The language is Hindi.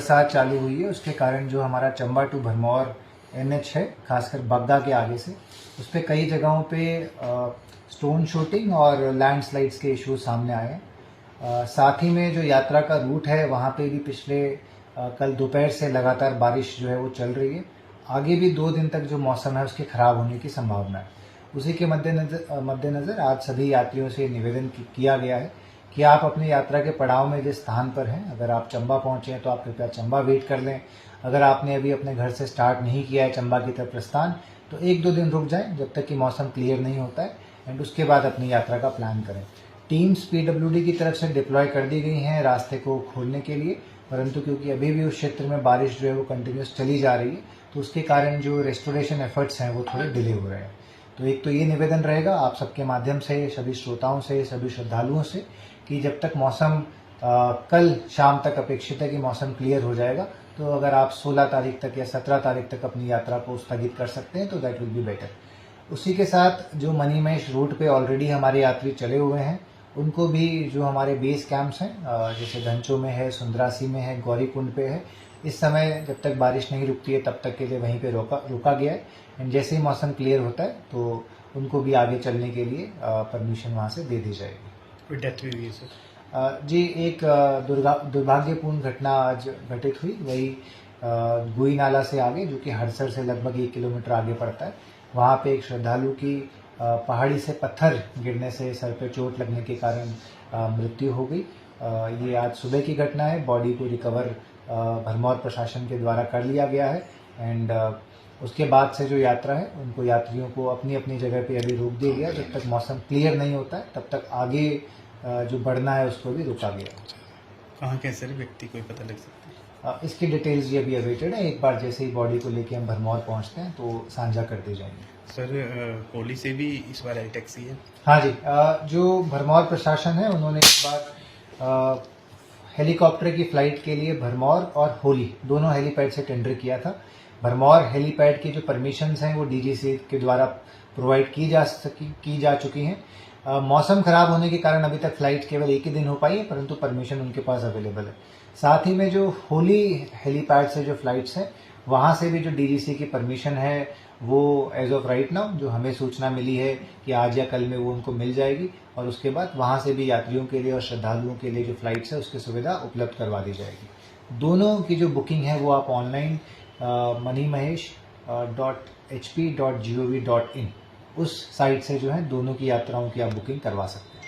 बरसात चालू हुई है, उसके कारण जो हमारा चंबा टू भरमौर NH है, खासकर बगदा के आगे से, उस पर कई जगहों पे स्टोन शूटिंग और लैंडस्लाइड्स के इशू सामने आए हैं। साथ ही में जो यात्रा का रूट है वहाँ पे भी पिछले कल दोपहर से लगातार बारिश जो है वो चल रही है। आगे भी 2 दिन तक जो मौसम है उसके खराब होने की संभावना है। उसी के मद्देनज़र आज सभी यात्रियों से निवेदन किया गया है कि आप अपनी यात्रा के पड़ाव में जिस स्थान पर हैं, अगर आप चंबा पहुँचे हैं तो आप कृपया चंबा वेट कर लें। अगर आपने अभी अपने घर से स्टार्ट नहीं किया है चंबा की तरफ प्रस्थान, तो 1-2 दिन रुक जाएं जब तक कि मौसम क्लियर नहीं होता है, एंड उसके बाद अपनी यात्रा का प्लान करें। टीम्स PWD की तरफ से डिप्लॉय कर दी गई हैं रास्ते को खोलने के लिए, परंतु क्योंकि अभी भी उस क्षेत्र में बारिश जो है वो कंटिन्यूस चली जा रही है, तो उसके कारण जो रेस्टोरेशन एफर्ट्स हैं वो थोड़े डिले हो रहे हैं। तो एक तो ये निवेदन रहेगा आप सबके माध्यम से, सभी श्रोताओं से, सभी श्रद्धालुओं से, कि जब तक मौसम कल शाम तक अपेक्षित है कि मौसम क्लियर हो जाएगा, तो अगर आप 16 तारीख तक या 17 तारीख तक अपनी यात्रा को स्थगित कर सकते हैं तो दैट विल बी बेटर। उसी के साथ जो मनीमहेश रूट पे ऑलरेडी हमारे यात्री चले हुए हैं, उनको भी जो हमारे बेस कैंप्स हैं, जैसे धनचो में है, सुंदरासी में है, गौरीकुंड पे है, इस समय जब तक बारिश नहीं रुकती है तब तक के लिए वहीं पे रोका गया है। एंड जैसे ही मौसम क्लियर होता है तो उनको भी आगे चलने के लिए परमिशन वहाँ से दे दी जाएगी। कोई डेथ भी हुई है सर? जी, एक दुर्भाग्यपूर्ण घटना आज घटित हुई, वही गुई नाला से आगे, जो कि हड़सर से लगभग 1 किलोमीटर आगे पड़ता है। वहाँ पे एक श्रद्धालु की पहाड़ी से पत्थर गिरने से सर पे चोट लगने के कारण मृत्यु हो गई। ये आज सुबह की घटना है। बॉडी को रिकवर भरमौर प्रशासन के द्वारा कर लिया गया है, एंड उसके बाद से जो यात्रा है उनको यात्रियों को अपनी अपनी जगह पे अभी रोक दिया गया। जब तक मौसम क्लियर नहीं होता है तब तक आगे जो बढ़ना है उसको भी रोका गया। कहाँ के सर व्यक्ति कोई पता लग सकता है? इसकी डिटेल्स ये अभी अवेटेड है। एक बार जैसे ही बॉडी को लेके हम भरमौर पहुंचते हैं तो साझा कर दी जाएंगे। सर होली से भी इस बार एयर टैक्सी है? हाँ जी, जो भरमौर प्रशासन है उन्होंने इस बार हेलीकॉप्टर की फ्लाइट के लिए भरमौर और होली दोनों हेलीपैड से टेंडर किया था। भरमौर हेलीपैड की जो परमिशंस हैं वो DGC के द्वारा प्रोवाइड की जा चुकी हैं। मौसम खराब होने के कारण अभी तक फ्लाइट केवल 1 ही दिन हो पाई है, परंतु परमिशन उनके पास अवेलेबल है। साथ ही में जो होली हेलीपैड से जो फ्लाइट्स हैं वहाँ से भी जो DGC की परमिशन है वो एज ऑफ राइट नाउ जो हमें सूचना मिली है कि आज या कल में वो उनको मिल जाएगी, और उसके बाद वहाँ से भी यात्रियों के लिए और श्रद्धालुओं के लिए जो फ्लाइट्स है उसकी सुविधा उपलब्ध करवा दी जाएगी। दोनों की जो बुकिंग है वो आप ऑनलाइन moneymahesh.hp.gov.in उस साइट से जो है दोनों की यात्राओं की आप बुकिंग करवा सकते हैं।